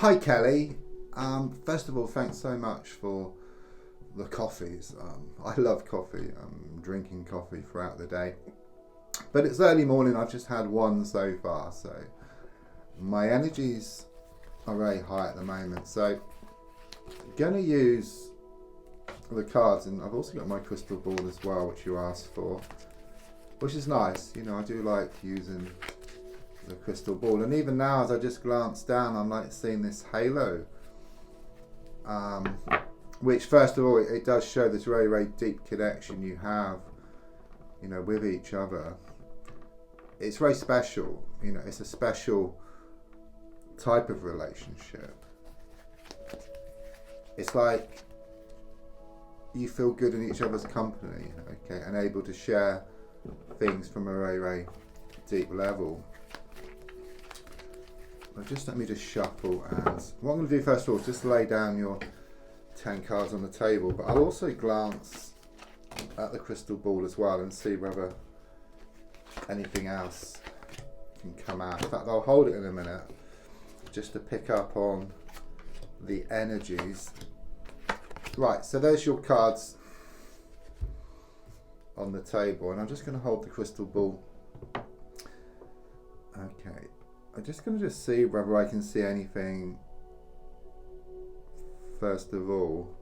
Hi Kelly. First of all, thanks so much for the coffees. I love coffee. I'm drinking coffee throughout the day. But it's early morning, I've just had one so far, so my energies are very high at the moment. So I'm going to use the cards, and I've also got my crystal ball as well, which you asked for, which is nice. You know, I do like using the crystal ball, and even now as I just glance down, I'm like seeing this halo, which first of all it does show this very, very deep connection you have, you know, with each other. It's very special, you know, it's a special type of relationship. It's like you feel good in each other's company, okay, and able to share things from a very, very deep level. Just let me just shuffle, and what I'm going to do first of all is just lay down your 10 cards on the table, but I'll also glance at the crystal ball as well and see whether anything else can come out. In fact, I'll hold it in a minute just to pick up on the energies. Right, so there's your cards on the table, and I'm just going to hold the crystal ball. Okay. I'm just going to see whether I can see anything first of all.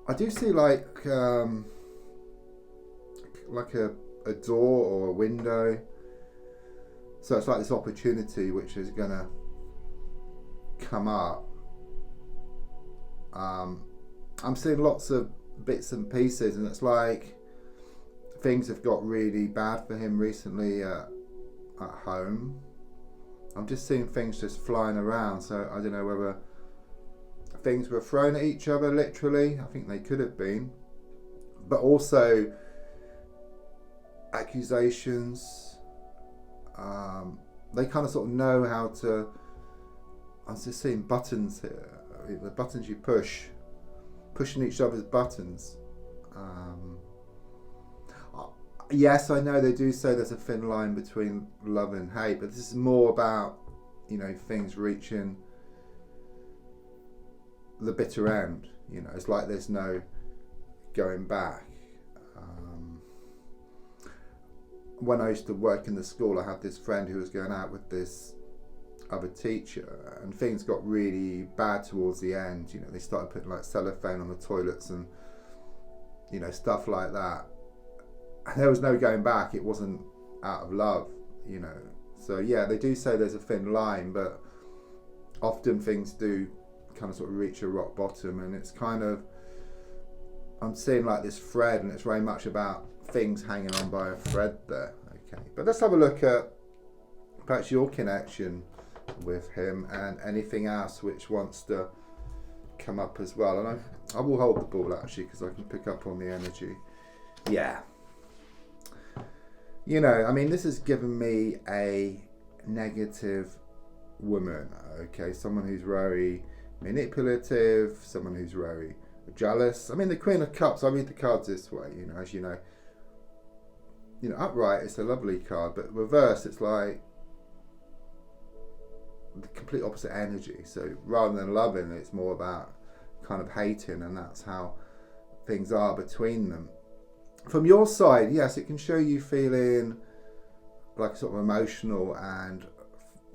I do see like a door or a window. So it's like this opportunity which is going to come up. I'm seeing lots of bits and pieces, and it's like things have got really bad for him recently at home. I'm just seeing things just flying around, so I don't know whether things were thrown at each other literally. I think they could have been, but also accusations. They kind of sort of know how to. I was just seeing buttons here, the buttons you pushing each other's buttons. Yes, I know they do say there's a thin line between love and hate, but this is more about, you know, things reaching the bitter end. You know, it's like there's no going back. When I used to work in the school, I had this friend who was going out with this other teacher, and things got really bad towards the end. You know, they started putting like cellophane on the toilets and, you know, stuff like that. There was no going back. It wasn't out of love, you know. So yeah, they do say there's a thin line, but often things do kind of sort of reach a rock bottom, and it's kind of, I'm seeing like this thread, and it's very much about things hanging on by a thread there. Okay, but let's have a look at perhaps your connection with him and anything else which wants to come up as well. And I will hold the ball actually, because I can pick up on the energy. Yeah. You know, I mean, this has given me a negative woman, okay? Someone who's very manipulative, someone who's very jealous. I mean, the Queen of Cups, I read the cards this way, you know, as you know. You know, upright, it's a lovely card, but reverse, it's like the complete opposite energy. So rather than loving, it's more about kind of hating, and that's how things are between them. From your side, yes, it can show you feeling like sort of emotional and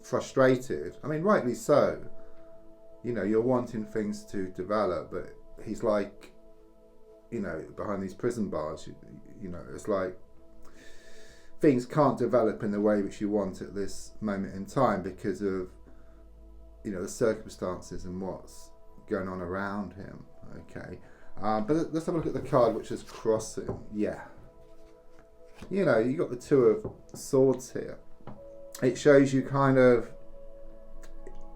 frustrated. I mean, rightly so. You know, you're wanting things to develop, but he's like, you know, behind these prison bars, you know, it's like things can't develop in the way which you want at this moment in time because of, you know, the circumstances and what's going on around him, okay? But let's have a look at the card which is crossing. Yeah. You know, you got the Two of Swords here. It shows you kind of,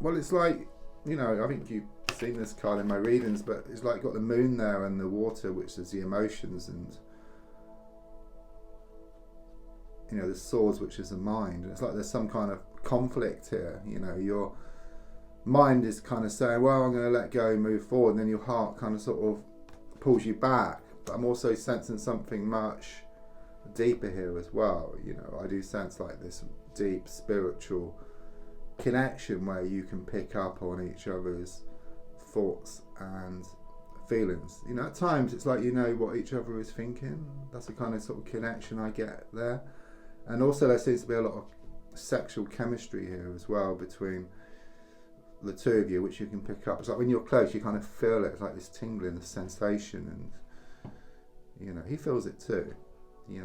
well, it's like, you know, I think you've seen this card in my readings, but it's like got the moon there and the water, which is the emotions, and, you know, the swords, which is the mind. And it's like there's some kind of conflict here. You know, your mind is kind of saying, well, I'm going to let go, move forward, and then your heart kind of sort of pulls you back. But I'm also sensing something much deeper here as well. You know, I do sense like this deep spiritual connection where you can pick up on each other's thoughts and feelings. You know, at times it's like you know what each other is thinking. That's the kind of sort of connection I get there. And also there seems to be a lot of sexual chemistry here as well between the two of you, which you can pick up. It's like when you're close, you kind of feel it. It's like this tingling, this sensation, and you know he feels it too. You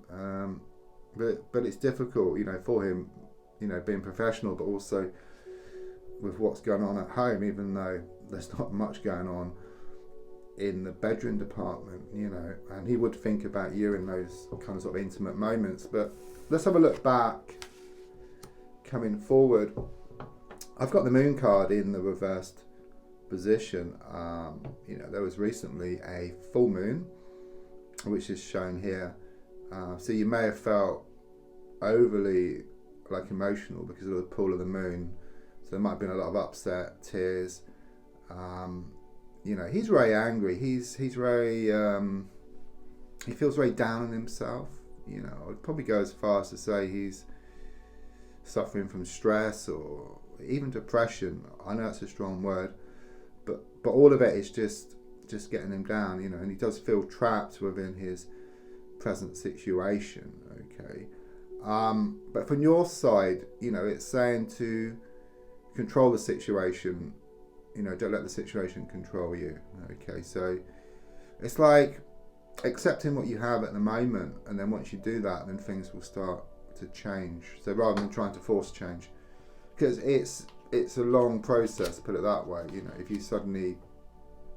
know, but it's difficult, you know, for him, you know, being professional, but also with what's going on at home. Even though there's not much going on in the bedroom department, you know, and he would think about you in those kind of sort of intimate moments. But let's have a look back, coming forward. I've got the moon card in the reversed position. You know, there was recently a full moon, which is shown here. So you may have felt overly like emotional because of the pull of the moon. So there might have been a lot of upset, tears. You know, he's very angry. He's very he feels very down on himself. You know, I'd probably go as far as to say he's suffering from stress or even depression. I know that's a strong word, but all of it is just getting him down. You know, and he does feel trapped within his present situation. Okay, but from your side, you know, it's saying to control the situation. You know, don't let the situation control you. Okay, so it's like accepting what you have at the moment, and then once you do that, then things will start to change. So rather than trying to force change, because it's a long process, put it that way. You know, if you suddenly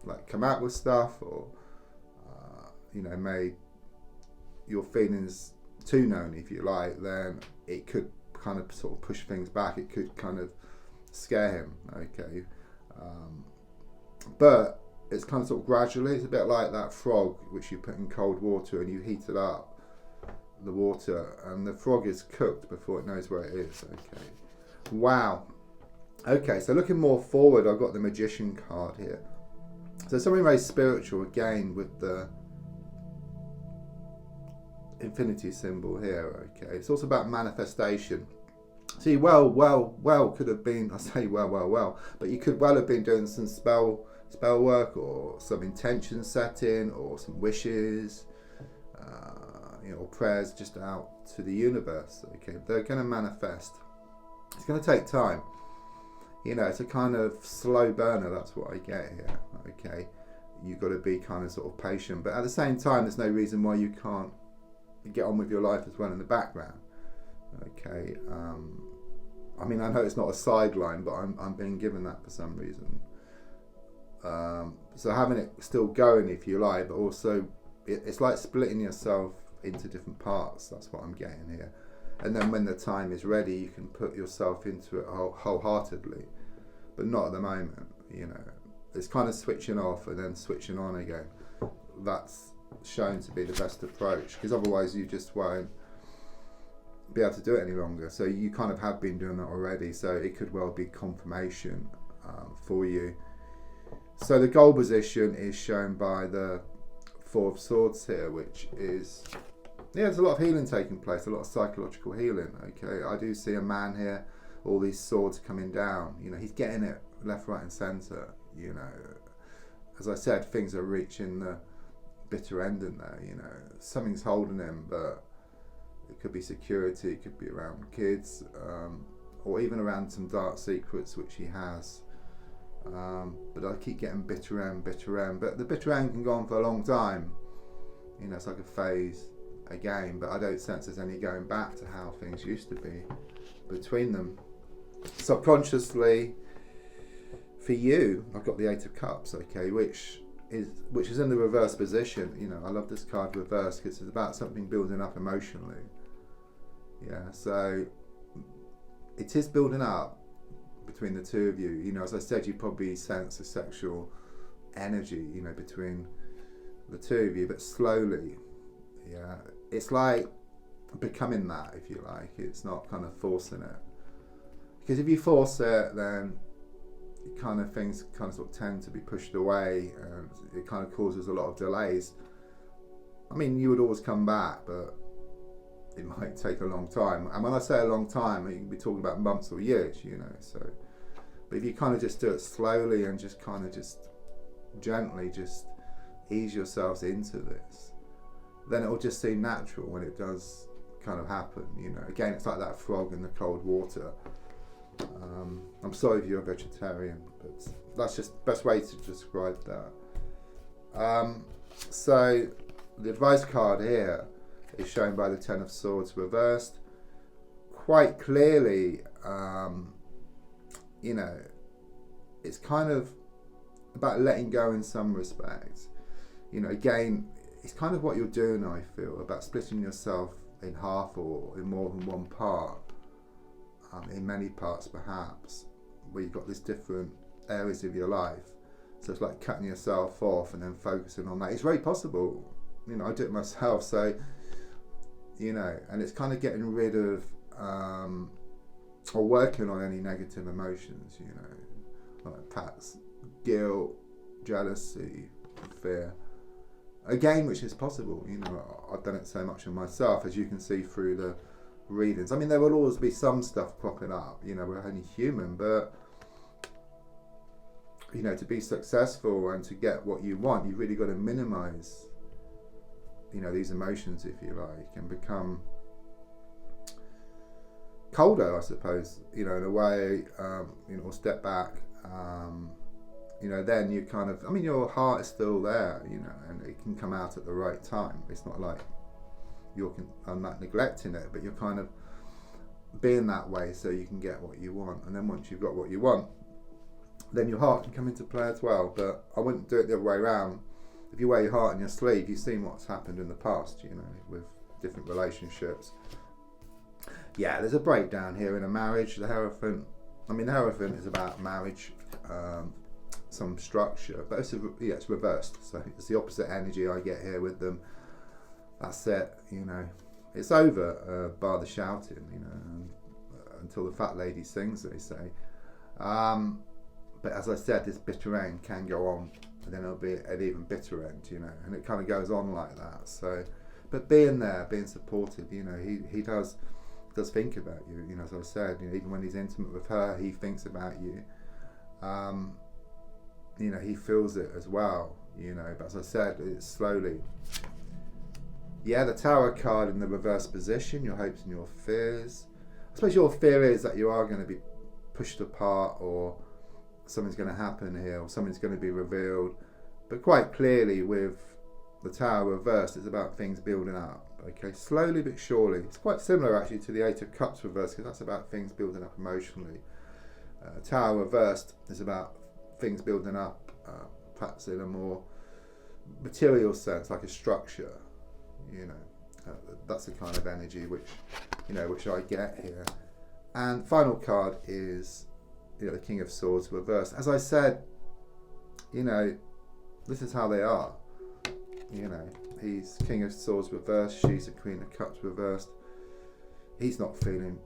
like come out with stuff, or you know, made your feelings too known, if you like, then it could kind of sort of push things back. It could kind of scare him. Okay. But it's kind of sort of gradually. It's a bit like that frog which you put in cold water and you heat it up, the water, and the frog is cooked before it knows where it is. Okay. Wow. Okay, so looking more forward, I've got the Magician card here. So something very spiritual again with the infinity symbol here. Okay, it's also about manifestation. See, well could have been, I say well, but you could well have been doing some spell work or some intention setting or some wishes, you know, or prayers just out to the universe. Okay, they're going to manifest. It's going to take time. You know, it's a kind of slow burner. That's what I get here. Okay, you've got to be kind of sort of patient, but at the same time, there's no reason why you can't get on with your life as well in the background. Okay, I mean, I know it's not a sideline, but I'm being given that for some reason. So having it still going, if you like, but also it's like splitting yourself into different parts. That's what I'm getting here. And then when the time is ready, you can put yourself into it wholeheartedly, but not at the moment. You know, it's kind of switching off and then switching on again. That's shown to be the best approach, because otherwise you just won't be able to do it any longer. So you kind of have been doing that already, so it could well be confirmation for you. So the goal position is shown by the Four of Swords here, which is, yeah, there's a lot of healing taking place, a lot of psychological healing. Okay, I do see a man here, all these swords coming down. You know, he's getting it left, right and centre. You know, as I said, things are reaching the bitter end in there. You know, something's holding him, but it could be security, it could be around kids, or even around some dark secrets which he has. But I keep getting bitter end. But the bitter end can go on for a long time. You know, it's like a phase, a game, but I don't sense there's any going back to how things used to be between them. Subconsciously, for you, I've got the Eight of Cups, okay, which is in the reverse position. You know, I love this card reversed because it's about something building up emotionally. Yeah, so it is building up between the two of you. You know, as I said, you probably sense a sexual energy, you know, between the two of you, but slowly. Yeah, it's like becoming that, if you like. It's not kind of forcing it, because if you force it, then kind of things kind of sort of tend to be pushed away, and it kind of causes a lot of delays. I mean, you would always come back, but it might take a long time. And when I say a long time, you can be talking about months or years, you know. So, but if you kind of just do it slowly and just kind of just gently just ease yourselves into this, then it will just seem natural when it does kind of happen, you know. Again, it's like that frog in the cold water. I'm sorry if you're a vegetarian, but that's just the best way to describe that. So the advice card here is shown by the Ten of Swords reversed. Quite clearly, you know, it's kind of about letting go in some respects. You know, again, it's kind of what you're doing, I feel, about splitting yourself in half or in more than one part, in many parts perhaps, where you've got these different areas of your life. So it's like cutting yourself off and then focusing on that. It's very possible. You know, I do it myself, so, you know, and it's kind of getting rid of or working on any negative emotions, you know, like perhaps guilt, jealousy, fear. Again, which is possible, you know, I've done it so much in myself, as you can see through the readings. I mean, there will always be some stuff cropping up, you know, we're only human, but, you know, to be successful and to get what you want, you've really got to minimize, you know, these emotions, if you like, and become colder, I suppose, you know, in a way, you know, or step back, you know, then you kind of, I mean, your heart is still there, you know, and it can come out at the right time. It's not like I'm not neglecting it, but you're kind of being that way so you can get what you want. And then once you've got what you want, then your heart can come into play as well. But I wouldn't do it the other way around. If you wear your heart on your sleeve, you've seen what's happened in the past, you know, with different relationships. Yeah, there's a breakdown here in a marriage. The Hierophant is about marriage, some structure, but it's reversed. So it's the opposite energy I get here with them. That's it, you know. It's over, bar the shouting, you know, until the fat lady sings, they say. But as I said, this bitter end can go on, and then it'll be an even bitter end, you know, and it kind of goes on like that. So, but being there, being supportive, you know, he does think about you, you know, as I said, you know, even when he's intimate with her, he thinks about you. You know, he feels it as well, you know, but as I said, it's slowly. Yeah, the Tower card in the reverse position, your hopes and your fears. I suppose your fear is that you are going to be pushed apart, or something's going to happen here, or something's going to be revealed. But quite clearly with the Tower reversed, it's about things building up, okay, slowly but surely. It's quite similar actually to the Eight of Cups reversed, because that's about things building up emotionally. Tower reversed is about things building up, perhaps in a more material sense, like a structure, you know. That's the kind of energy which, you know, which I get here. And final card is, you know, the King of Swords reversed. As I said, you know, this is how they are. You know, he's King of Swords reversed, she's the Queen of Cups reversed. He's not feeling,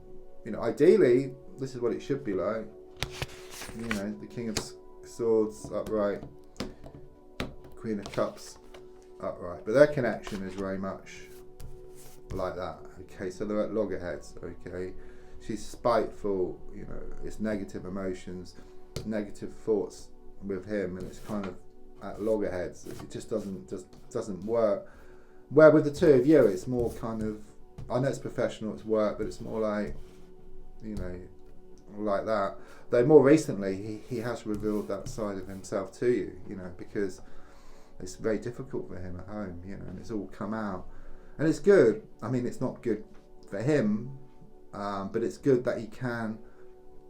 you know, ideally, this is what it should be like. You know, the King of Swords upright, Queen of Cups upright. But their connection is very much like that. Okay, so they're at loggerheads. Okay, she's spiteful, you know, it's negative emotions, negative thoughts with him, and it's kind of at loggerheads. It just doesn't work. Where with the two of you, it's more kind of, I know it's professional, it's work, but it's more like, you know, like that. Though more recently, he has revealed that side of himself to you, you know, because it's very difficult for him at home, you know, and it's all come out. And it's good. I mean, it's not good for him, but it's good that he can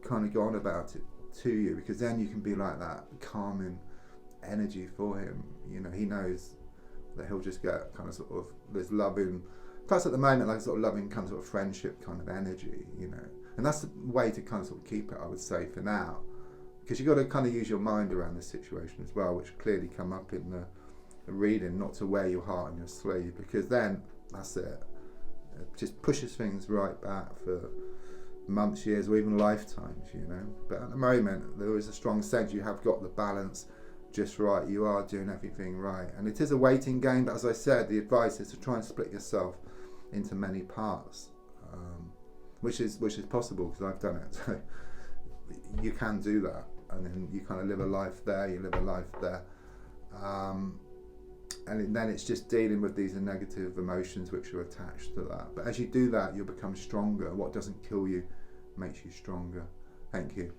kind of go on about it to you, because then you can be like that calming energy for him. You know, he knows that he'll just get kind of sort of this loving, plus at the moment, like sort of loving kind of sort of friendship kind of energy, you know. And that's the way to kind of sort of keep it, I would say, for now. Because you've got to kind of use your mind around this situation as well, which clearly come up in the reading, not to wear your heart on your sleeve, because then that's it. It just pushes things right back for months, years, or even lifetimes, you know. But at the moment, there is a strong sense you have got the balance just right. You are doing everything right. And it is a waiting game, but as I said, the advice is to try and split yourself into many parts, which is possible because I've done it. So you can do that, and then you kind of live a life there. You live a life there, and then it's just dealing with these negative emotions which are attached to that. But as you do that, you'll become stronger. What doesn't kill you makes you stronger. Thank you.